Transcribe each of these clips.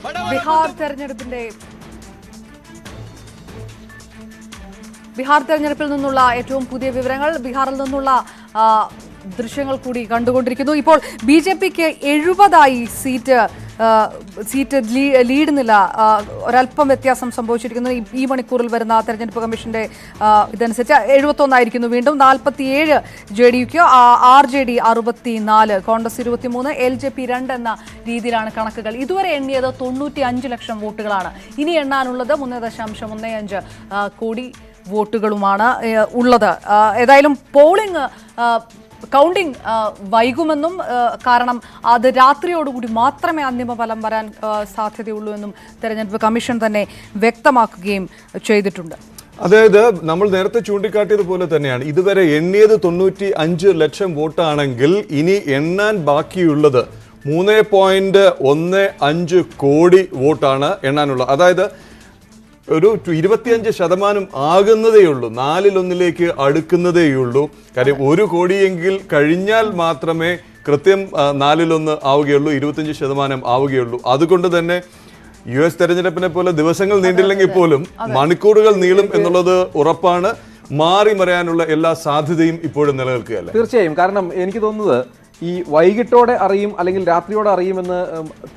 ബീഹാർ തെരഞ്ഞെടുപ്പിൽ നിന്നുള്ള ഏറ്റവും പുതിയ വിവരങ്ങൾ, ബീഹാറിൽ നിന്നുള്ള ദൃശ്യങ്ങൾ കൂടി കണ്ടുകൊണ്ടിരിക്കുന്നു. ഇപ്പോൾ ബി.ജെ.പിക്ക് 70ആയി സീറ്റ് ലീഡ് നില ഒരല്പം വ്യത്യാസം സംഭവിച്ചിരിക്കുന്നു. ഈ മണിക്കൂറിൽ വരുന്ന തെരഞ്ഞെടുപ്പ് കമ്മീഷന്റെ ഇതനുസരിച്ച് 71 ആയിരിക്കുന്നു. വീണ്ടും 47 JDUക്ക്, RJD 64, കോൺഗ്രസ് 23, LJP 2 എന്ന രീതിയിലാണ് കണക്കുകൾ. ഇതുവരെ എണ്ണിയത് 95 ലക്ഷം വോട്ടുകളാണ്. ഇനി എണ്ണാനുള്ളത് 3.15 കോടി വോട്ടുകളുമാണ് ഉള്ളത്. ഏതായാലും പോളിംഗ് കൗണ്ടിംഗ് വൈകുമെന്നും കാരണം അത് രാത്രിയോടുകൂടി മാത്രമേ അന്തിമ ഫലം വരാൻ സാധ്യതയുള്ളൂ എന്നും തെരഞ്ഞെടുപ്പ് കമ്മീഷൻ തന്നെ വ്യക്തമാക്കുകയും ചെയ്തിട്ടുണ്ട്. അതായത് നമ്മൾ നേരത്തെ ചൂണ്ടിക്കാട്ടിയതുപോലെ തന്നെയാണ് ഇതുവരെ എണ്ണിയത് 95 ലക്ഷം വോട്ടാണെങ്കിൽ ഇനി എണ്ണാൻ ബാക്കിയുള്ളത് 3.15 കോടി വോട്ടാണ് എണ്ണാനുള്ളത്. അതായത് ഒരു 25% ആകുന്നതേയുള്ളൂ, 4-1 അടുക്കുന്നതേയുള്ളൂ. കാര്യം 1 കോടിയെങ്കിൽ കഴിഞ്ഞാൽ മാത്രമേ കൃത്യം 4-1 ആവുകയുള്ളൂ, 25% ആവുകയുള്ളൂ. അതുകൊണ്ട് തന്നെ US തെരഞ്ഞെടുപ്പിനെ പോലെ ദിവസങ്ങൾ നീണ്ടില്ലെങ്കിൽ പോലും മണിക്കൂറുകൾ നീളും എന്നുള്ളത് ഉറപ്പാണ്. മാറി മറിയാനുള്ള എല്ലാ സാധ്യതയും ഇപ്പോഴും നിലനിൽക്കുകയല്ല. തീർച്ചയായും. കാരണം എനിക്ക് തോന്നുന്നത് ഈ വൈകിട്ടോടെ അറിയും അല്ലെങ്കിൽ രാത്രിയോടെ അറിയുമെന്ന്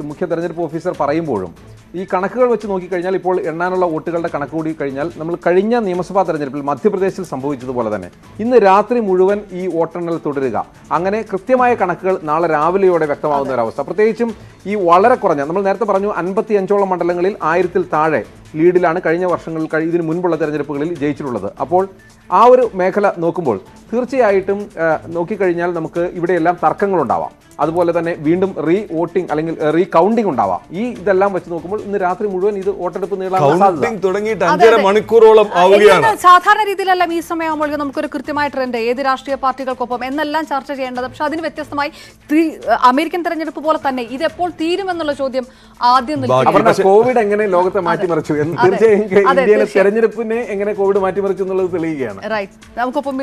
മുഖ്യ തെരഞ്ഞെടുപ്പ് ഓഫീസർ പറയുമ്പോഴും ഈ കണക്കുകൾ വെച്ച് നോക്കിക്കഴിഞ്ഞാൽ ഇപ്പോൾ എണ്ണാനുള്ള വോട്ടുകളുടെ കണക്ക് കൂടി കഴിഞ്ഞാൽ നമ്മൾ കഴിഞ്ഞ നിയമസഭാ തെരഞ്ഞെടുപ്പിൽ മധ്യപ്രദേശിൽ സംഭവിച്ചതുപോലെ തന്നെ ഇന്ന് രാത്രി മുഴുവൻ ഈ വോട്ടെണ്ണൽ തുടരുക. അങ്ങനെ കൃത്യമായ കണക്കുകൾ നാളെ രാവിലെയോടെ വ്യക്തമാകുന്ന ഒരവസ്ഥ. പ്രത്യേകിച്ചും ഈ വളരെ കുറഞ്ഞ, നമ്മൾ നേരത്തെ പറഞ്ഞു 55ഓളം മണ്ഡലങ്ങളിൽ 1000-ൽ താഴെ ലീഡിലാണ് കഴിഞ്ഞ വർഷങ്ങളിൽ ഇതിന് മുൻപുള്ള തെരഞ്ഞെടുപ്പുകളിൽ ജയിച്ചിട്ടുള്ളത്. അപ്പോൾ ആ ഒരു മേഖല നോക്കുമ്പോൾ തീർച്ചയായിട്ടും നോക്കിക്കഴിഞ്ഞാൽ നമുക്ക് ഇവിടെയെല്ലാം തർക്കങ്ങളുണ്ടാവാം. അതുപോലെ തന്നെ വീണ്ടും വോട്ടിംഗ് അല്ലെങ്കിൽ കൗണ്ടിംഗ് ഉണ്ടാവാം. ഇതെല്ലാം വെച്ച് നോക്കുമ്പോൾ ഇന്ന് രാത്രി മുഴുവൻ ഇത് വോട്ടെടുപ്പ് നീളാൻ തുടങ്ങിയിട്ട് 5.5 മണിക്കൂറോളം ആവുകയാണ്. സാധാരണ രീതിയിലെല്ലാം ഈ സമയമാകുമ്പോൾ നമുക്കൊരു കൃത്യമായ ട്രെൻഡ് ഏത് രാഷ്ട്രീയ പാർട്ടികൾക്കൊപ്പം എന്നെല്ലാം ചർച്ച ചെയ്യേണ്ടത്. പക്ഷെ അതിന് വ്യത്യസ്തമായി അമേരിക്കൻ തെരഞ്ഞെടുപ്പ് പോലെ തന്നെ ഇത് എപ്പോൾ തീരുമെന്നുള്ള ചോദ്യം ആദ്യം കോവിഡ് എങ്ങനെ ലോകത്തെ മാറ്റിമറിച്ചു, തീർച്ചയായും ഇന്ത്യയിലെ തെരഞ്ഞെടുപ്പിനെ എങ്ങനെ കോവിഡ് മാറ്റിമറിച്ചു എന്നുള്ളത് തെളിയുകയാണ്. നമുക്കൊപ്പം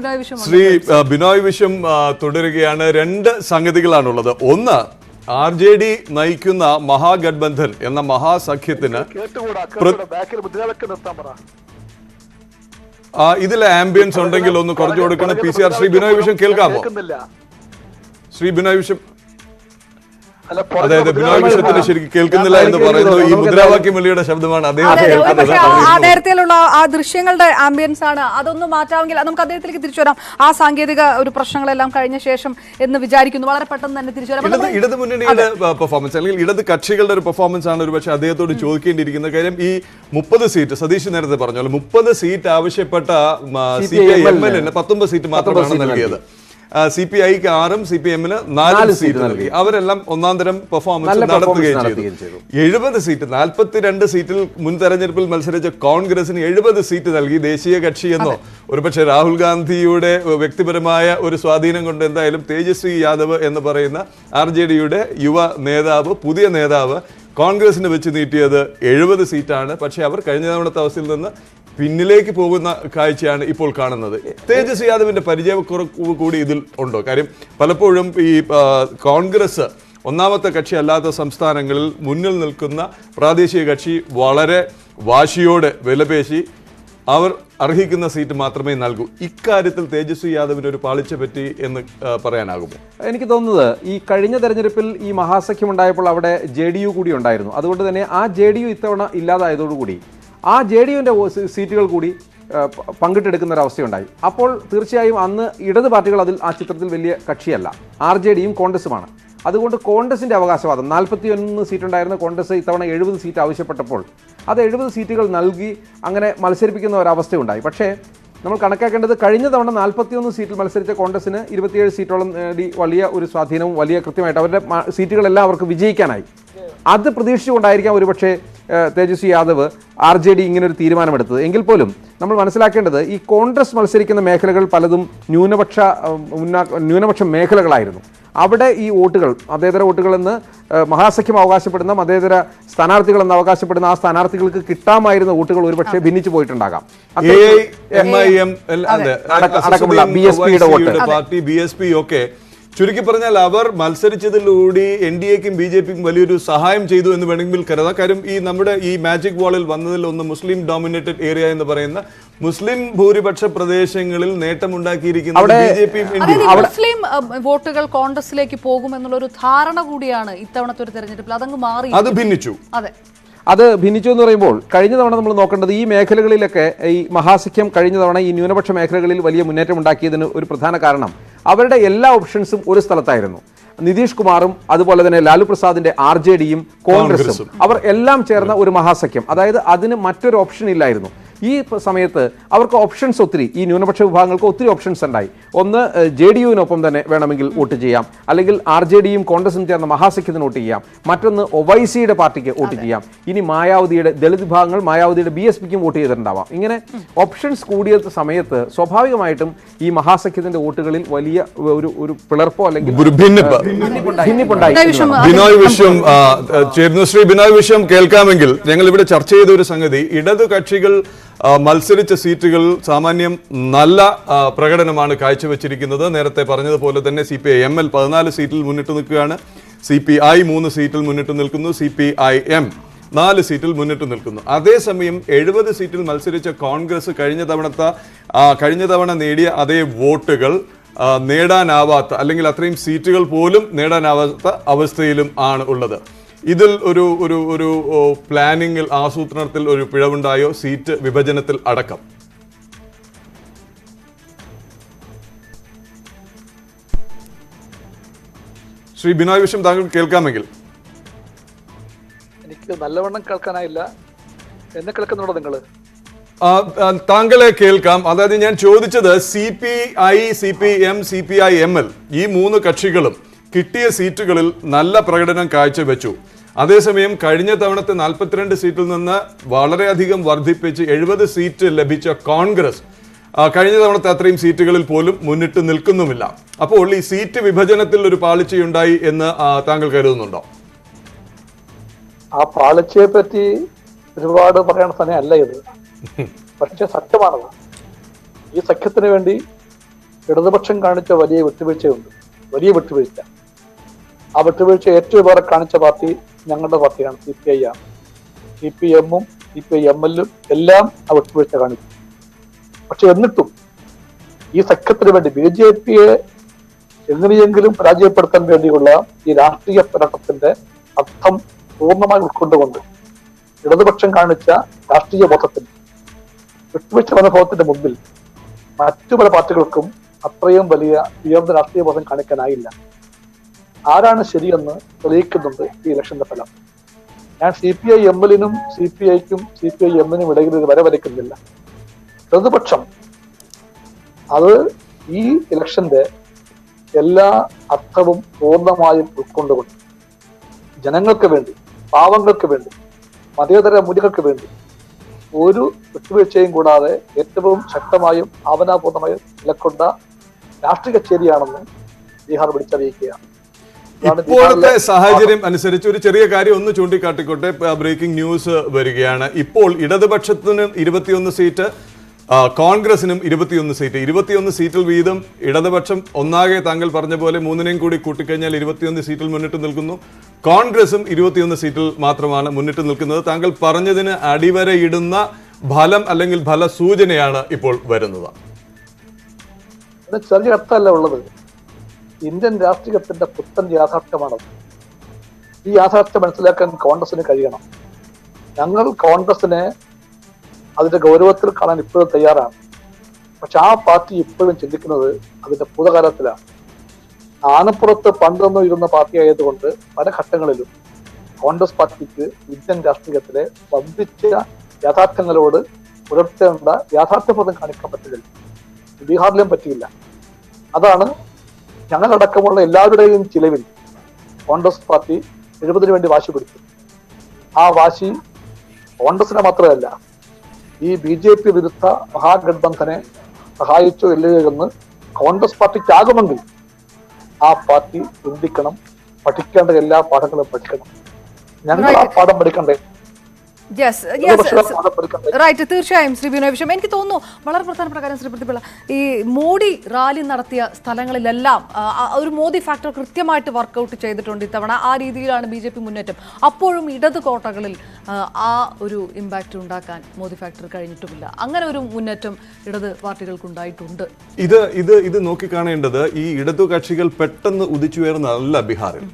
ശ്രീ ബിനോയ് വിശ്വം തുടരുകയാണ്. 2 സംഗതികളാണുള്ളത്. ഒന്ന്, RJD നയിക്കുന്ന മഹാഗഡ്ബന്ധൻ എന്ന മഹാസഖ്യത്തിന് ഇതിലെ ആംബിയൻസ് ഉണ്ടെങ്കിൽ ഒന്ന് കുറച്ചു കൊടുക്കണം. PCR ശ്രീ ബിനോയ് വിശ്വം കേൾക്കാമോ? ശ്രീ ബിനോയ് വിശ്വം, അതായത് ബിനോയ് വിശ്വത്തിന് ശരിക്കും കേൾക്കുന്നില്ല എന്ന് പറയുന്നത് ഈ മുദ്രാവാക്യം വിളിയുടെ ശബ്ദമാണ് അദ്ദേഹം. നേരത്തെയുള്ള ആ ദൃശ്യങ്ങളുടെ ആംബിയൻസ് ആണ്. അതൊന്നും മാറ്റാമെങ്കിൽ നമുക്ക് അദ്ദേഹത്തിലേക്ക് തിരിച്ചു വരാം. ആ സാങ്കേതിക ഒരു പ്രശ്നങ്ങളെല്ലാം കഴിഞ്ഞ ശേഷം എന്ന് വിചാരിക്കുന്നു. വളരെ പെട്ടെന്ന് തന്നെ തിരിച്ചു വരാം. ഇടത് മുന്നണിയുടെ പെർഫോമൻസ് അല്ലെങ്കിൽ ഇടത് കക്ഷികളുടെ ഒരു പെർഫോമൻസ് ആണ് ഒരു പക്ഷേ അദ്ദേഹത്തോട് ചോദിക്കേണ്ടിയിരിക്കുന്ന കാര്യം. ഈ 30 സീറ്റ് സതീഷ് നേരത്തെ പറഞ്ഞല്ലോ, 30 സീറ്റ് ആവശ്യപ്പെട്ട CPI-ML 19 സീറ്റ് മാത്രമാണ് നൽകിയത്. CPI-ക്ക് 6, CPM-ന് 4 സീറ്റ് നൽകി. അവരെല്ലാം ഒന്നാം തരം പെർഫോമൻസ് നടത്തുകയും ചെയ്തു. 70 സീറ്റ്, 42 സീറ്റിൽ മുൻ തെരഞ്ഞെടുപ്പിൽ മത്സരിച്ച കോൺഗ്രസിന് 70 സീറ്റ് നൽകി. ദേശീയ കക്ഷിയെന്നോ ഒരുപക്ഷെ രാഹുൽ ഗാന്ധിയുടെ വ്യക്തിപരമായ ഒരു സ്വാധീനം കൊണ്ട് എന്തായാലും തേജസ്വി യാദവ് എന്ന് പറയുന്ന RJD-യുടെ യുവ നേതാവ്, പുതിയ നേതാവ് കോൺഗ്രസിന് വെച്ച് നീട്ടിയത് 70 സീറ്റാണ്. പക്ഷേ അവർ കഴിഞ്ഞ തവണത്തെ അവസ്ഥയിൽ നിന്ന് പിന്നിലേക്ക് പോകുന്ന കാഴ്ചയാണ് ഇപ്പോൾ കാണുന്നത്. തേജസ്വി യാദവിന്റെ പരിചയക്കുറവ് കൂടി ഇതിൽ ഉണ്ടോ? കാര്യം പലപ്പോഴും ഈ കോൺഗ്രസ് ഒന്നാമത്തെ കക്ഷി അല്ലാത്ത സംസ്ഥാനങ്ങളിൽ മുന്നിൽ നിൽക്കുന്ന പ്രാദേശിക കക്ഷി വളരെ വാശിയോടെ വിലപേശി അവർ അർഹിക്കുന്ന സീറ്റ് മാത്രമേ നൽകൂ. ഇക്കാര്യത്തിൽ തേജസ്വി യാദവിന് ഒരു പാളിച്ച പറ്റി എന്ന് പറയാനാകുമോ? എനിക്ക് തോന്നുന്നത് ഈ കഴിഞ്ഞ തെരഞ്ഞെടുപ്പിൽ ഈ മഹാസഖ്യം ഉണ്ടായപ്പോൾ അവിടെ JDU കൂടി ഉണ്ടായിരുന്നു. അതുകൊണ്ട് തന്നെ ആ JDU ഇത്തവണ ഇല്ലാതായതോടുകൂടി ആ JDU-ന്റെ സീറ്റുകൾ കൂടി പങ്കിട്ടെടുക്കുന്ന ഒരു അവസ്ഥയുണ്ടായി. അപ്പോൾ തീർച്ചയായും അന്ന് ഇടത് പാർട്ടികൾ ആ ചിത്രത്തിൽ വലിയ കക്ഷിയല്ല, RJD-യും കോൺഗ്രസുമാണ്. അതുകൊണ്ട് കോൺഗ്രസിന്റെ അവകാശവാദം 41 സീറ്റ് ഉണ്ടായിരുന്ന കോൺഗ്രസ് ഇത്തവണ 70 സീറ്റ് ആവശ്യപ്പെട്ടപ്പോൾ അത് 70 സീറ്റുകൾ നൽകി അങ്ങനെ മത്സരിപ്പിക്കുന്ന ഒരവസ്ഥയുണ്ടായി. പക്ഷേ നമ്മൾ കണക്കാക്കേണ്ടത് കഴിഞ്ഞ തവണ 41 സീറ്റിൽ മത്സരിച്ച കോൺഗ്രസിന് 27 സീറ്റോളം നേടി വലിയ ഒരു സ്വാധീനവും വലിയ കൃത്യമായിട്ട് അവരുടെ സീറ്റുകളെല്ലാം അവർക്ക് വിജയിക്കാനായി. അത് പ്രതീക്ഷിച്ചുകൊണ്ടായിരിക്കാം ഒരുപക്ഷെ തേജസ്വി യാദവ് RJD ഇങ്ങനൊരു തീരുമാനമെടുത്തത്. എങ്കിൽ പോലും നമ്മൾ മനസ്സിലാക്കേണ്ടത് ഈ കോൺഗ്രസ് മത്സരിക്കുന്ന മേഖലകൾ പലതും ന്യൂനപക്ഷ മേഖലകളായിരുന്നു. അവിടെ ഈ വോട്ടുകൾ, മതേതര വോട്ടുകളെന്ന് മഹാസഖ്യം അവകാശപ്പെടുന്ന, മതേതര സ്ഥാനാർത്ഥികളെന്ന് അവകാശപ്പെടുന്ന ആ സ്ഥാനാർത്ഥികൾക്ക് കിട്ടാമായിരുന്ന വോട്ടുകൾ ഒരുപക്ഷെ ഭിന്നിച്ചു പോയിട്ടുണ്ടാകാം. അടക്കമുള്ള BSP ഒക്കെ ചുരുക്കി പറഞ്ഞാൽ അവർ മത്സരിച്ചതിലൂടെ NDAക്കും BJPക്കും വലിയൊരു സഹായം ചെയ്തു എന്ന് വേണമെങ്കിൽ കരുതാം. കാര്യം ഈ നമ്മുടെ ഈ മാജിക് വാളിൽ വന്നതിൽ ഒന്ന് മുസ്ലിം ഡോമിനേറ്റഡ് ഏരിയ എന്ന് പറയുന്ന മുസ്ലിം ഭൂരിപക്ഷ പ്രദേശങ്ങളിൽ നേട്ടമുണ്ടാക്കിയിരിക്കുന്നത് BJPയും മുസ്ലിം വോട്ടുകൾ കോൺഗ്രസിലേക്ക് പോകുമെന്നുള്ളൊരു ധാരണ കൂടിയാണ് ഇത്തവണത്തെ ഒരു തെരഞ്ഞെടുപ്പിൽ അതങ്ങ് മാറി, അത് ഭിന്നിച്ചു. അതെ, അത് ഭിന്നിച്ചു എന്ന് പറയുമ്പോൾ കഴിഞ്ഞ തവണ നമ്മൾ നോക്കേണ്ടത് ഈ മേഖലകളിലൊക്കെ ഈ മഹാസഖ്യം കഴിഞ്ഞ തവണ ഈ ന്യൂനപക്ഷ മേഖലകളിൽ വലിയ മുന്നേറ്റം ഉണ്ടാക്കിയതിന് ഒരു പ്രധാന കാരണം അവരുടെ എല്ലാ ഓപ്ഷൻസും ഒരു സ്ഥലത്തായിരുന്നു. നിതീഷ് കുമാറും അതുപോലെ തന്നെ ലാലു പ്രസാദിന്റെ RJDയും കോൺഗ്രസും അവർ എല്ലാം ചേർന്ന ഒരു മഹാസഖ്യം. അതായത് അതിന് മറ്റൊരു ഓപ്ഷൻ ഇല്ലായിരുന്നു. ഈ സമയത്ത് അവർക്ക് ഓപ്ഷൻസ് ഒത്തിരി, ഈ ന്യൂനപക്ഷ വിഭാഗങ്ങൾക്ക് ഒത്തിരി ഓപ്ഷൻസ് ഉണ്ടായി. ഒന്ന് JDUവിനൊപ്പം തന്നെ വേണമെങ്കിൽ വോട്ട് ചെയ്യാം, അല്ലെങ്കിൽ RJDയും കോൺഗ്രസും ചേർന്ന മഹാസഖ്യത്തിന് വോട്ട് ചെയ്യാം. മറ്റൊന്ന് OYCയുടെ പാർട്ടിക്ക് വോട്ട് ചെയ്യാം. ഇനി മായാവതിയുടെ ദളിത് വിഭാഗങ്ങൾ മായാവതിയുടെ BSPക്കും വോട്ട് ചെയ്തിട്ടുണ്ടാവാം. ഇങ്ങനെ ഓപ്ഷൻസ് കൂടിയ സമയത്ത് സ്വാഭാവികമായിട്ടും ഈ മഹാസഖ്യത്തിന്റെ വോട്ടുകളിൽ വലിയ ഒരു പിളർപ്പോ അല്ലെങ്കിൽ ഭിന്നിപ്പുണ്ടായി. ബിനോയ് വിശ്വം ചേരുന്നു. ശ്രീ ബിനോയ് വിശ്വം കേൾക്കാമെങ്കിൽ ഞങ്ങൾ ഇവിടെ ചർച്ച ചെയ്ത ഒരു സംഗതി, ഇടതു കക്ഷികൾ മത്സരിച്ച സീറ്റുകൾ സാമാന്യം നല്ല പ്രകടനമാണ് കാഴ്ചവെച്ചിരിക്കുന്നത്. നേരത്തെ പറഞ്ഞതുപോലെ തന്നെ CPI-ML 14 സീറ്റിൽ മുന്നിട്ട് നിൽക്കുകയാണ്, CPI 3 സീറ്റിൽ മുന്നിട്ട് നിൽക്കുന്നു, CPI-M 4 സീറ്റിൽ മുന്നിട്ട് നിൽക്കുന്നു. അതേസമയം 70 സീറ്റിൽ മത്സരിച്ച കോൺഗ്രസ് കഴിഞ്ഞ തവണ നേടിയ അതേ വോട്ടുകൾ നേടാനാവാത്ത, അല്ലെങ്കിൽ അത്രയും സീറ്റുകൾ പോലും നേടാനാവാത്ത അവസ്ഥയിലും ആണ് ഉള്ളത്. ഇതിൽ ഒരു പ്ലാനിങ്ങിൽ, ആസൂത്രണത്തിൽ ഒരു പിഴവുണ്ടായോ, സീറ്റ് വിഭജനത്തിൽ അടക്കം? ശ്രീ ബിനോയ് വിശ്വം, താങ്കൾ കേൾക്കാമെങ്കിൽ. എനിക്ക് നല്ലവണ്ണം കേൾക്കാനായില്ല. എന്നെ കേൾക്കുന്നുണ്ടോ നിങ്ങൾ? താങ്കളെ കേൾക്കാം. അതായത് ഞാൻ ചോദിച്ചത് CPI, CPM, CPI-ML ഈ 3 കക്ഷികളും കിട്ടിയ സീറ്റുകളിൽ നല്ല പ്രകടനം കാഴ്ചവെച്ചു. അതേസമയം കഴിഞ്ഞ തവണത്തെ 42 സീറ്റിൽ നിന്ന് വളരെയധികം വർദ്ധിപ്പിച്ച് 70 സീറ്റ് ലഭിച്ച കോൺഗ്രസ് കഴിഞ്ഞ തവണത്തെ അത്രയും സീറ്റുകളിൽ പോലും മുന്നിട്ട് നിൽക്കുന്നുമില്ല. അപ്പോൾ ഈ സീറ്റ് വിഭജനത്തിൽ ഒരു പാളിച്ചയുണ്ടായി എന്ന് താങ്കൾ കരുതുന്നുണ്ടോ? ആ പാളിച്ചയെ പറ്റി ഒരുപാട് പറയണ സമയമല്ല ഇത്, പക്ഷെ സത്യമാണത്. ഈ സഖ്യത്തിന് വേണ്ടി ഇടതുപക്ഷം കാണിച്ച വലിയ വിട്ടുവീഴ്ചയുണ്ട്, വലിയ വിട്ടുവീഴ്ച. ആ വിട്ടുവീഴ്ച ഏറ്റവും വേറെ കാണിച്ച പാർട്ടി ഞങ്ങളുടെ പാർട്ടിയാണ്, CPI ആണ്. CPM-ഉം CPI-ML-ഉം എല്ലാം ആ വിട്ടുവീഴ്ച കാണിച്ചു. പക്ഷെ എന്നിട്ടും ഈ സഖ്യത്തിന് വേണ്ടി BJPയെ എങ്ങനെയെങ്കിലും പരാജയപ്പെടുത്താൻ വേണ്ടിയുള്ള ഈ രാഷ്ട്രീയ പോരാട്ടത്തിന്റെ അർത്ഥം പൂർണ്ണമായി ഉൾക്കൊണ്ടുകൊണ്ട് ഇടതുപക്ഷം കാണിച്ച രാഷ്ട്രീയ ബോധത്തിന്, വിട്ടുവീഴ്ച മനോഭാവത്തിന്റെ മുമ്പിൽ മറ്റു പല പാർട്ടികൾക്കും അത്രയും വലിയ ഉയർന്ന രാഷ്ട്രീയ ബോധം കാണിക്കാനായില്ല. ആരാണ് ശരിയെന്ന് തെളിയിക്കുന്നുണ്ട് ഈ ഇലക്ഷന്റെ ഫലം. ഞാൻ CPI-ML-നും CPI-ക്കും CPI-M-നും ഇടയിൽ ഒരു വര വരയ്ക്കുന്നില്ല. ഇടതുപക്ഷം അത് ഈ ഇലക്ഷന്റെ എല്ലാ അർത്ഥവും പൂർണ്ണമായും ഉൾക്കൊണ്ടുകൊണ്ട് ജനങ്ങൾക്ക് വേണ്ടി, പാവങ്ങൾക്ക് വേണ്ടി, മതേതര മൂല്യങ്ങൾക്ക് വേണ്ടി ഒരു വിട്ടുവീഴ്ചയും കൂടാതെ ഏറ്റവും ശക്തമായും ഭാവനാപൂർണമായും നിലക്കൊണ്ട രാഷ്ട്രീയ ചേരിയാണെന്ന് ബീഹാർ വിളിച്ചറിയിക്കുകയാണ്. ഇപ്പോഴത്തെ സാഹചര്യം അനുസരിച്ച് ഒരു ചെറിയ കാര്യം ഒന്ന് ചൂണ്ടിക്കാട്ടിക്കോട്ടെ. ബ്രേക്കിംഗ് ന്യൂസ് വരികയാണ്. ഇപ്പോൾ ഇടതുപക്ഷത്തിനും 21 സീറ്റ്, കോൺഗ്രസിനും 21 സീറ്റ്. 21 സീറ്റിൽ വീതം ഇടതുപക്ഷം ഒന്നാകെ താങ്കൾ പറഞ്ഞ പോലെ 3നെയും കൂടി കൂട്ടിക്കഴിഞ്ഞാൽ 21 സീറ്റിൽ മുന്നിട്ട് നിൽക്കുന്നു. കോൺഗ്രസും 21 സീറ്റിൽ മാത്രമാണ് മുന്നിട്ട് നിൽക്കുന്നത്. താങ്കൾ പറഞ്ഞതിന് അടിവരയിടുന്ന ഫലം അല്ലെങ്കിൽ ഫലസൂചനയാണ് ഇപ്പോൾ വരുന്നത്. ചെറിയ അർത്ഥമല്ല ഉള്ളത്. ഇന്ത്യൻ രാഷ്ട്രീയത്തിന്റെ പുത്തൻ യാഥാർത്ഥ്യമാണത്. ഈ യാഥാർത്ഥ്യം മനസ്സിലാക്കാൻ കോൺഗ്രസിന് കഴിയണം. ഞങ്ങൾ കോൺഗ്രസിനെ അതിന്റെ ഗൗരവത്തിൽ കാണാൻ ഇപ്പോഴും തയ്യാറാണ്. പക്ഷെ ആ പാർട്ടി ഇപ്പോഴും ചിന്തിക്കുന്നത് അതിന്റെ ഭൂതകാലത്തിലാണ്. ആനപ്പുറത്ത് പണ്ടൊന്നും ഇരുന്ന പാർട്ടി ആയതുകൊണ്ട് പല ഘട്ടങ്ങളിലും കോൺഗ്രസ് പാർട്ടിക്ക് ഇന്ത്യൻ രാഷ്ട്രീയത്തിലെ വമ്പിച്ച യാഥാർത്ഥ്യങ്ങളോട് പുലർത്തേണ്ട യാഥാർത്ഥ്യബോധം കാണിക്കാൻ പറ്റില്ല. ബീഹാറിലും പറ്റിയില്ല. അതാണ് ഞങ്ങളടക്കമുള്ള എല്ലാവരുടെയും ചിലവിൽ കോൺഗ്രസ് പാർട്ടി 70-ന് വേണ്ടി വാശി പിടിച്ചു. ആ വാശി കോൺഗ്രസിനെ മാത്രമല്ല, ഈ BJP വിരുദ്ധ മഹാഗഠബന്ധനെ സഹായിച്ചോ ഇല്ലയോ എന്ന് കോൺഗ്രസ് പാർട്ടിക്കാകുമെങ്കിൽ ആ പാർട്ടി ചിന്തിക്കണം, പഠിക്കേണ്ട എല്ലാ പാഠങ്ങളും പഠിക്കണം. ഞങ്ങൾ ആ പാഠം പഠിക്കണ്ടേ? യെസ് റൈറ്റ്, തീർച്ചയായും ശ്രീ ബിനോയ് വിശ്വം. എനിക്ക് തോന്നുന്നു വളരെ പ്രധാനപ്പെട്ട കാര്യം ശ്രീ പ്രതിപിള്ള, ഈ മോഡി റാലി നടത്തിയ സ്ഥലങ്ങളിലെല്ലാം ഒരു മോദി ഫാക്ടർ കൃത്യമായിട്ട് വർക്കൗട്ട് ചെയ്തിട്ടുണ്ട് ഇത്തവണ. ആ രീതിയിലാണ് BJP മുന്നേറ്റം. അപ്പോഴും ഇടത് കോട്ടകളിൽ ആ ഒരു ഇമ്പാക്റ്റ് ഉണ്ടാക്കാൻ മോദി ഫാക്ടർ കഴിഞ്ഞിട്ടുമില്ല. അങ്ങനെ ഒരു മുന്നേറ്റം ഇടത് പാർട്ടികൾക്കുണ്ടായിട്ടുണ്ട്. ഇത് നോക്കിക്കാണേണ്ടത് ഈ ഇടതു കക്ഷികൾ പെട്ടെന്ന് ഉദിച്ചുയർന്നതല്ല.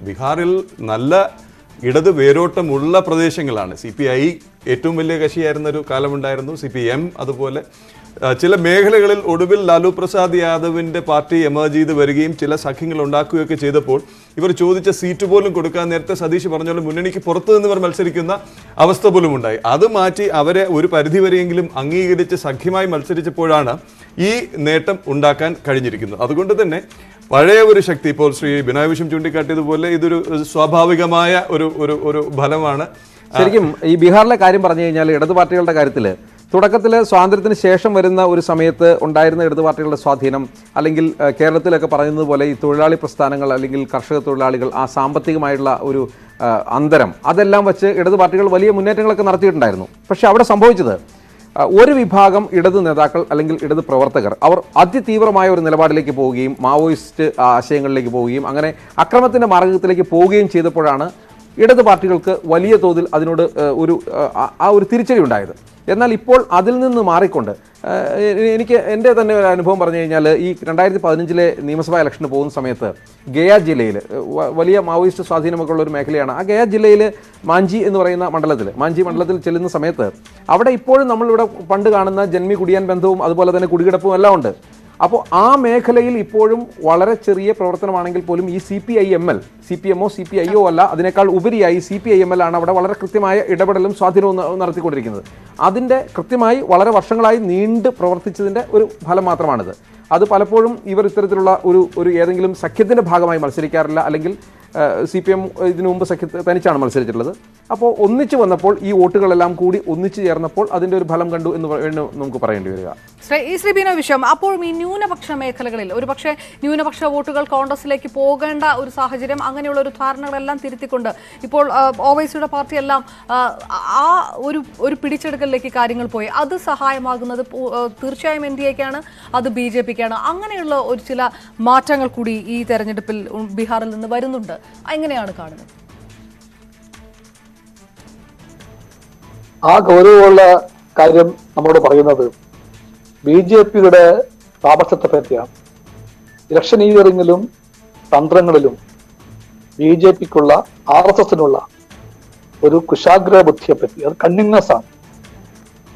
ബീഹാറിൽ നല്ല ഇടത് വേരോട്ടമുള്ള പ്രദേശങ്ങളാണ്. CPI ഏറ്റവും വലിയ കക്ഷിയായിരുന്ന ഒരു കാലമുണ്ടായിരുന്നു, CPM അതുപോലെ ചില മേഖലകളിൽ ഒടുവിൽ ലാലു പ്രസാദ് യാദവിൻ്റെ പാർട്ടി എമർജ് ചെയ്ത് വരികയും ചില സഖ്യങ്ങൾ ഉണ്ടാക്കുകയൊക്കെ ചെയ്തപ്പോൾ ഇവർ ചോദിച്ച സീറ്റ് പോലും കൊടുക്കാൻ നേരത്തെ സതീഷ് പറഞ്ഞോളം മുന്നണിക്ക് പുറത്തു നിന്നവർ മത്സരിക്കുന്ന അവസ്ഥ പോലും ഉണ്ടായി. അത് മാറ്റി അവരെ ഒരു പരിധിവരെയെങ്കിലും അംഗീകരിച്ച് സഖ്യമായി മത്സരിച്ചപ്പോഴാണ് ഈ നേട്ടം ഉണ്ടാക്കാൻ കഴിഞ്ഞിരിക്കുന്നത്. അതുകൊണ്ട് തന്നെ പഴയ ഒരു ശക്തി, ഇപ്പോൾ ശ്രീ ബിനോയ് വിശ്വം ചൂണ്ടിക്കാട്ടിയതുപോലെ ഇതൊരു സ്വാഭാവികമായ ഒരു ഫലമാണ്. ശരിക്കും ഈ ബീഹാറിലെ കാര്യം പറഞ്ഞു കഴിഞ്ഞാൽ ഇടതു പാർട്ടികളുടെ കാര്യത്തിൽ തുടക്കത്തിൽ സ്വാതന്ത്ര്യത്തിന് ശേഷം വരുന്ന ഒരു സമയത്ത് ഉണ്ടായിരുന്ന ഇടതു പാർട്ടികളുടെ സ്വാധീനം, അല്ലെങ്കിൽ കേരളത്തിലൊക്കെ പറയുന്നത് പോലെ ഈ തൊഴിലാളി പ്രസ്ഥാനങ്ങൾ അല്ലെങ്കിൽ കർഷക തൊഴിലാളികൾ, ആ സാമ്പത്തികമായിട്ടുള്ള ഒരു അന്തരം, അതെല്ലാം വെച്ച് ഇടതു പാർട്ടികൾ വലിയ മുന്നേറ്റങ്ങളൊക്കെ നടത്തിയിട്ടുണ്ടായിരുന്നു. പക്ഷെ അവിടെ സംഭവിച്ചത് ഒരു വിഭാഗം ഇടത് നേതാക്കൾ അല്ലെങ്കിൽ ഇടത് പ്രവർത്തകർ അവർ അതിതീവ്രമായ ഒരു നിലപാടിലേക്ക് പോവുകയും മാവോയിസ്റ്റ് ആശയങ്ങളിലേക്ക് പോവുകയും അങ്ങനെ അക്രമത്തിൻ്റെ മാർഗത്തിലേക്ക് പോവുകയും ചെയ്തപ്പോഴാണ് ഇടത് പാർട്ടികൾക്ക് വലിയ തോതിൽ അതിനോട് ഒരു തിരിച്ചടി ഉണ്ടായത്. എന്നാൽ ഇപ്പോൾ അതിൽ നിന്ന് മാറിക്കൊണ്ട് എനിക്ക് എൻ്റെ തന്നെ ഒരു അനുഭവം പറഞ്ഞു കഴിഞ്ഞാൽ, ഈ 2015 നിയമസഭാ ഇലക്ഷന് പോകുന്ന സമയത്ത് ഗയ ജില്ലയിൽ വലിയ മാവോയിസ്റ്റ് സ്വാധീനമൊക്കെ ഉള്ള ഒരു മേഖലയാണ്. ആ ഗയ ജില്ലയിൽ മാഞ്ചി എന്ന് പറയുന്ന മണ്ഡലത്തിൽ ചെല്ലുന്ന സമയത്ത് അവിടെ ഇപ്പോഴും നമ്മളിവിടെ പണ്ട് കാണുന്ന ജന്മി കുടിയാൻ ബന്ധവും അതുപോലെ തന്നെ കുടികിടപ്പും എല്ലാം ഉണ്ട്. അപ്പോൾ ആ മേഖലയിൽ ഇപ്പോഴും വളരെ ചെറിയ പ്രവർത്തനമാണെങ്കിൽ പോലും ഈ CPIML, CPMO CPIO അല്ല, അതിനേക്കാൾ ഉപരിയായി CPIML ആണ് അവിടെ വളരെ കൃത്യമായ ഇടപെടലും സ്വാധീനവും നടത്തിക്കൊണ്ടിരിക്കുന്നത്. അതിൻ്റെ കൃത്യമായി വളരെ വർഷങ്ങളായി നീണ്ട് പ്രവർത്തിച്ചതിൻ്റെ ഒരു ഫലം മാത്രമാണിത്. അത് പലപ്പോഴും ഇവർ ഇത്തരത്തിലുള്ള ഒരു ഏതെങ്കിലും സഖ്യത്തിൻ്റെ ഭാഗമായി മത്സരിക്കാറില്ല, അല്ലെങ്കിൽ CPM ഇതിനു മുമ്പ് തനിച്ചാണ് മത്സരിച്ചിട്ടുള്ളത്. അപ്പോൾ ഒന്നിച്ചു വന്നപ്പോൾ ഈ വോട്ടുകളെല്ലാം കൂടി ഒന്നിച്ചു ചേർന്നപ്പോൾ അതിൻ്റെ ഒരു ഫലം കണ്ടു എന്ന് നമുക്ക് പറയേണ്ടി വരിക. ശ്രീ ബിനോയ് വിശ്വം, അപ്പോഴും ഈ ന്യൂനപക്ഷ മേഖലകളിൽ ഒരുപക്ഷെ ന്യൂനപക്ഷ വോട്ടുകൾ കോൺഗ്രസിലേക്ക് പോകേണ്ട ഒരു സാഹചര്യം, അങ്ങനെയുള്ള ഒരു ധാരണകളെല്ലാം തിരുത്തിക്കൊണ്ട് ഇപ്പോൾ ഓവൈസിയുടെ പാർട്ടിയെല്ലാം ആ ഒരു പിടിച്ചെടുക്കലിലേക്ക് കാര്യങ്ങൾ പോയി. അത് സഹായമാകുന്നത് തീർച്ചയായും NDAക്കാണ്, അത് BJPക്കാണ്. അങ്ങനെയുള്ള ഒരു ചില മാറ്റങ്ങൾ കൂടി ഈ തെരഞ്ഞെടുപ്പിൽ ബീഹാറിൽ നിന്ന് വരുന്നുണ്ട്. എങ്ങനെയാണ് കാണുന്നത്? ആ ഗൗരവമുള്ള കാര്യം നമ്മോട് പറയുന്നത് BJPയുടെ താപസത്തെ പറ്റിയാണ്. ഇലക്ഷനീയറിങ്ങിലും തന്ത്രങ്ങളിലും BJPക്കുള്ള RSSനുള്ള ഒരു കുശാഗ്ര ബുദ്ധിയെപ്പറ്റി, അത് കണ്ണിങ്നെസ് ആണ്.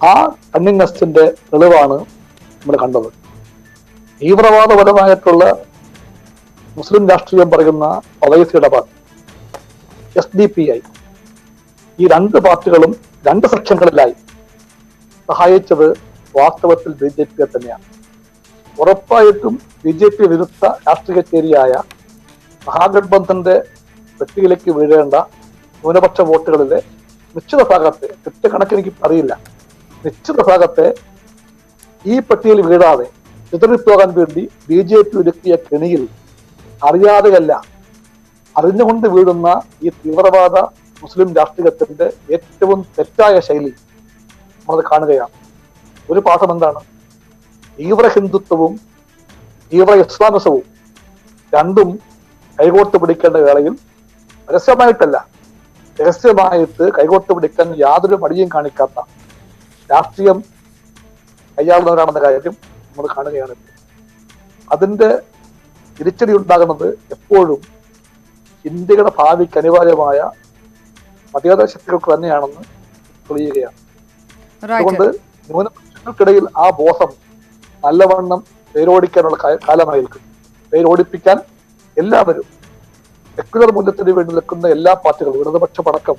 ആ കണ്ണിങ്നെസിന്റെ തെളിവാണ് നമ്മൾ കണ്ടത്. തീവ്രവാദപരമായിട്ടുള്ള മുസ്ലിം രാഷ്ട്രീയം പറയുന്ന ഒവൈസിയുടെ പാർട്ടി SDPI, ഈ രണ്ട് പാർട്ടികളും രണ്ട് സെക്ഷനുകളിലായി സഹായിച്ചത് വാസ്തവത്തിൽ BJPയെ തന്നെയാണ്. ഉറപ്പായിട്ടും BJP വിരുദ്ധ രാഷ്ട്രീയ ചേരിയായ മഹാഗഠബന്ധന്റെ വ്യക്തിയിലേക്ക് വീഴേണ്ട ന്യൂനപക്ഷ വോട്ടുകളിലെ നിശ്ചിത ഭാഗത്തെ, കൃത്യകണക്ക് എനിക്ക് അറിയില്ല, നിശ്ചിത ഭാഗത്തെ ഈ പട്ടികയിൽ വീഴാതെ ചിതറിപ്പോകാൻ വേണ്ടി BJP ഒരുക്കിയ കെണിയിൽ അറിയാതെയല്ല അറിഞ്ഞുകൊണ്ട് വീഴുന്ന ഈ തീവ്രവാദ മുസ്ലിം രാഷ്ട്രീയത്തിന്റെ ഏറ്റവും തെറ്റായ ശൈലി നമ്മളത് കാണുകയാണ്. ഒരു പാഠം എന്താണ്? തീവ്ര ഹിന്ദുത്വവും തീവ്ര ഇസ്ലാമിസവും രണ്ടും കൈകോർത്ത് പിടിക്കേണ്ട വേളയിൽ രഹസ്യമായിട്ടല്ല, രഹസ്യമായിട്ട് കൈകോർത്ത് പിടിക്കാൻ യാതൊരു മടിയും കാണിക്കാത്ത രാഷ്ട്രീയം കൈയാളുന്നവരാണെന്ന കാര്യം നമ്മൾ കാണുകയാണ്. അതിന്റെ തിരിച്ചടി ഉണ്ടാകുന്നത് എപ്പോഴും ഇന്ത്യയുടെ ഭാവിക്ക് അനിവാര്യമായ മതേതര ശക്തികൾക്ക് തന്നെയാണെന്ന് തെളിയുകയാണ്. അതുകൊണ്ട് ന്യൂനപക്ഷങ്ങൾക്കിടയിൽ ആ ബോധം നല്ലവണ്ണം വേരോടിക്കാനുള്ള കാലമായിരിക്കും. വേരോടിപ്പിക്കാൻ എല്ലാവരും സെക്യുലർ മൂല്യത്തിന് വേണ്ടി നിൽക്കുന്ന എല്ലാ പാർട്ടികളും ഇടതുപക്ഷ പടക്കം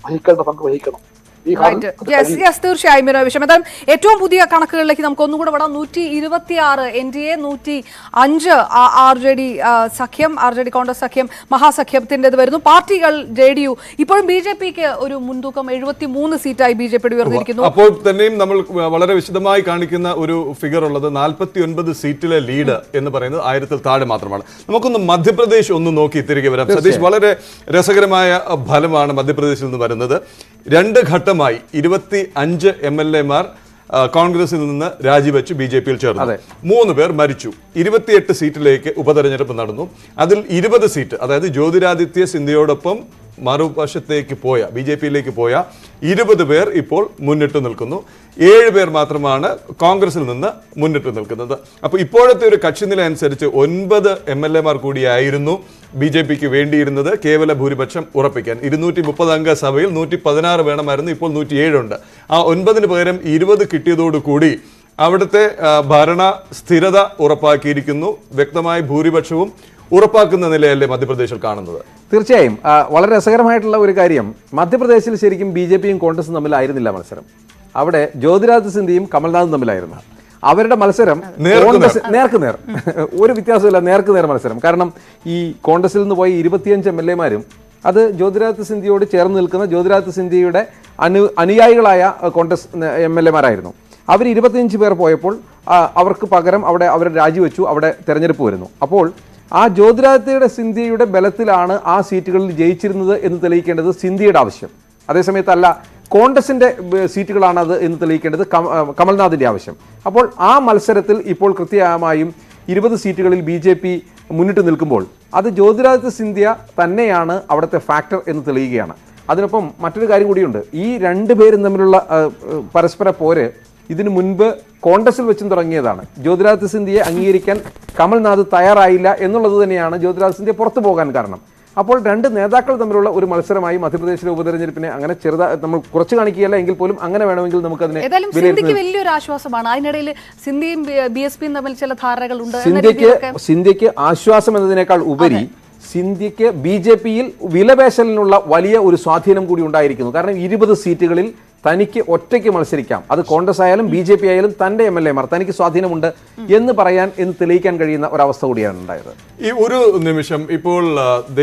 വഹിക്കേണ്ട പങ്ക് വഹിക്കണം. തീർച്ചയായും ബിനോയ് വിശ്വം. എന്തായാലും ഏറ്റവും പുതിയ കണക്കുകളിലേക്ക് നമുക്ക് ഒന്നുകൂടെ വിടാം. 126 NDA, 105 RJD സഖ്യം, RJD കോൺഗ്രസ് സഖ്യം, മഹാസഖ്യത്തിൻ്റെത് വരുന്നു. പാർട്ടികൾ JDU ഇപ്പോഴും BJPക്ക് ഒരു മുൻതൂക്കം 73 സീറ്റായി BJP ഉയർന്നിരിക്കുന്നു. അപ്പോൾ തന്നെയും നമ്മൾ വളരെ വിശദമായി കാണിക്കുന്ന ഒരു ഫിഗർ ഉള്ളത് 49 സീറ്റിലെ ലീഡ് എന്ന് പറയുന്നത് 1000-ൽ താഴെ മാത്രമാണ്. നമുക്കൊന്ന് മധ്യപ്രദേശ് ഒന്ന് നോക്കി തിരികെ വരാം. സതീഷ്, വളരെ രസകരമായ ഫലമാണ് മധ്യപ്രദേശിൽ നിന്ന് വരുന്നത്. 2 ഘട്ടം ഘട്ടമായി 25 MLA-മാർ കോൺഗ്രസിൽ നിന്ന് രാജിവെച്ച് BJP-യിൽ ചേർന്നു. 3 പേർ മരിച്ചു. 28 സീറ്റിലേക്ക് ഉപതെരഞ്ഞെടുപ്പ് നടന്നു. അതിൽ 20 സീറ്റ്, അതായത് ജ്യോതിരാദിത്യ സിന്ധ്യയോടൊപ്പം മറുവശത്തേക്ക് പോയ BJP-യിലേക്ക് പോയ 20 പേർ ഇപ്പോൾ മുന്നിട്ട് നിൽക്കുന്നു. 7 പേർ മാത്രമാണ് കോൺഗ്രസിൽ നിന്ന് മുന്നിട്ട് നിൽക്കുന്നത്. അപ്പോൾ ഇപ്പോഴത്തെ ഒരു കക്ഷിനില അനുസരിച്ച് 9 MLA-മാർ കൂടിയായിരുന്നു BJP-ക്ക് വേണ്ടിയിരുന്നത് കേവല ഭൂരിപക്ഷം ഉറപ്പിക്കാൻ. 230 അംഗ സഭയിൽ 116 വേണമായിരുന്നു, ഇപ്പോൾ 107 ഉണ്ട്. ആ 9-ന് പകരം 20 കിട്ടിയതോടുകൂടി അവിടുത്തെ ഭരണ സ്ഥിരത ഉറപ്പാക്കിയിരിക്കുന്നു. വ്യക്തമായ ഭൂരിപക്ഷവും ഉറപ്പാക്കുന്ന നിലയല്ലേ മധ്യപ്രദേശിൽ കാണുന്നത്? തീർച്ചയായും വളരെ രസകരമായിട്ടുള്ള ഒരു കാര്യം, മധ്യപ്രദേശിൽ ശരിക്കും BJP-യും കോൺഗ്രസും തമ്മിലായിരുന്നില്ല മത്സരം. അവിടെ ജ്യോതിരാദിത്യ സിന്ധ്യയും കമൽനാഥും തമ്മിലായിരുന്നു. അവരുടെ മത്സരം നേർക്കുനേർ, ഒരു വ്യത്യാസമില്ല, നേർക്കുനേർ മത്സരം. കാരണം ഈ കോൺഗ്രസിൽ നിന്ന് പോയി 25 MLA-മാരും അത് ജ്യോതിരാദിത്യ സിന്ധ്യയോട് ചേർന്ന് നിൽക്കുന്ന ജ്യോതിരാദിത്യ സിന്ധ്യയുടെ അനുയായികളായ കോൺഗ്രസ് MLA-മാരായിരുന്നു. അവർ 25 പേർ പോയപ്പോൾ അവർക്ക് പകരം അവിടെ അവർ രാജിവെച്ചു. അവിടെ തെരഞ്ഞെടുപ്പ് വരുന്നു. അപ്പോൾ ആ ജ്യോതിരാദിത്യ സിന്ധ്യയുടെ ബലത്തിലാണ് ആ സീറ്റുകളിൽ ജയിച്ചിരുന്നത് എന്ന് തെളിയിക്കേണ്ടത് സിന്ധ്യയുടെ ആവശ്യം. അതേസമയത്തല്ല കോൺഗ്രസിന്റെ സീറ്റുകളാണ് അത് എന്ന് തെളിയിക്കേണ്ടത് കമൽനാഥിന്റെ ആവശ്യം. അപ്പോൾ ആ മത്സരത്തിൽ ഇപ്പോൾ കൃത്യമായും 20 സീറ്റുകളിൽ BJP മുന്നിട്ട് നിൽക്കുമ്പോൾ അത് ജ്യോതിരാദിത്യ സിന്ധ്യ തന്നെയാണ് അവിടുത്തെ ഫാക്ടർ എന്ന് തെളിയുകയാണ്. അതിനൊപ്പം മറ്റൊരു കാര്യം കൂടിയുണ്ട്. ഈ 2 പേരും തമ്മിലുള്ള പരസ്പര പോര് ഇതിനു മുൻപ് കോൺഗ്രസിൽ വെച്ചും തുടങ്ങിയതാണ്. ജ്യോതിരാദിത്യ സിന്ധ്യയെ അംഗീകരിക്കാൻ കമൽനാഥ് തയ്യാറായില്ല എന്നുള്ളത് തന്നെയാണ് ജ്യോതിരാദിത്യ സിന്ധ്യ പുറത്തു പോകാൻ കാരണം. അപ്പോൾ 2 നേതാക്കൾ തമ്മിലുള്ള ഒരു മത്സരമായി മധ്യപ്രദേശിലെ ഉപതെരഞ്ഞെടുപ്പിനെ അങ്ങനെ നമ്മൾ കുറച്ച് കാണിക്കുകയല്ല എങ്കിൽ പോലും അങ്ങനെ വേണമെങ്കിൽ നമുക്ക് അതിനെ വലിയൊരു ആശ്വാസമാണ്. അതിനിടയിൽ സിന്ധ്യയും BSP-യും തമ്മിൽ ചില ധാരണകളുണ്ട്. സിന്ധ്യയ്ക്ക് ആശ്വാസം എന്നതിനേക്കാൾ ഉപരി സിന്ധ്യയ്ക്ക് BJP-യിൽ വിലപേശലിനുള്ള വലിയ ഒരു സ്വാധീനം കൂടി ഉണ്ടായിരിക്കുന്നു. കാരണം 20 സീറ്റുകളിൽ തനിക്ക് ഒറ്റയ്ക്ക് മത്സരിക്കാം. അത് കോൺഗ്രസ് ആയാലും BJP ആയാലും തന്റെ MLA-മാർ തനിക്ക് സ്വാധീനമുണ്ട് എന്ന് പറയാൻ എന്ന് തെളിയിക്കാൻ കഴിയുന്ന ഒരവസ്ഥ കൂടിയാണ് ഉണ്ടായത്. ഈ ഒരു നിമിഷം ഇപ്പോൾ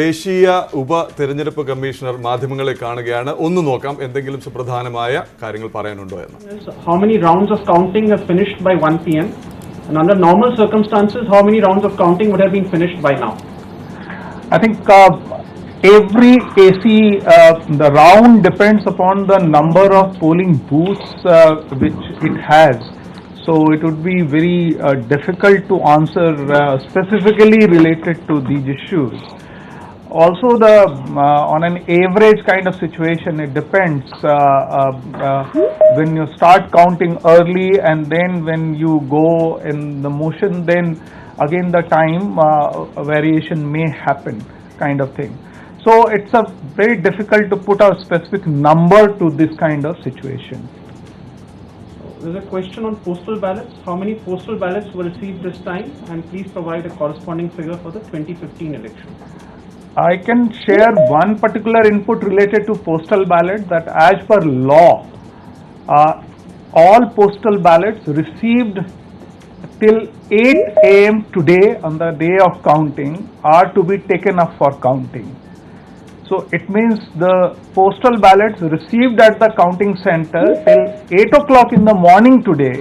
ദേശീയ ഉപ തെരഞ്ഞെടുപ്പ് കമ്മീഷണർ മാധ്യമങ്ങളെ കാണുകയാണ്. ഒന്ന് നോക്കാം എന്തെങ്കിലും സുപ്രധാനമായ കാര്യങ്ങൾ പറയാനുണ്ടോ എന്ന്. How many rounds of counting have finished by 1 PM? And under normal circumstances, how many rounds of counting would have been finished by now? I think every AC, the round depends upon the number of polling booths which it has. So it would be very difficult to answer specifically related to these issues. Also, on an average kind of situation, it depends. When you start counting early and then when you go in the motion, then again the time variation may happen, kind of thing. So it's a very difficult to put a specific number to this kind of situation. There's a question on postal ballots. How many postal ballots were received this time? And please provide a corresponding figure for the 2015 election. I can share one particular input related to postal ballot, that as per law, all postal ballots received till 8 AM today on the day of counting are to be taken up for counting. So it means the postal ballots received at the counting center till 8 o'clock in the morning today,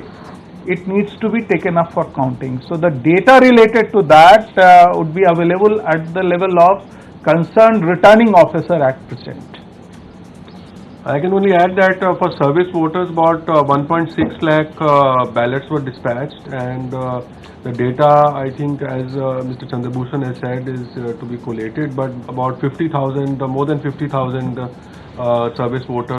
it needs to be taken up for counting. So the data related to that would be available at the level of concerned returning officer at present. I can only add that for service voters about 1.6 lakh ballots were dispatched, and the data, I think, as Mr. Chandrabhushan has said, is to be collated, but about 50,000, more than 50,000 service voters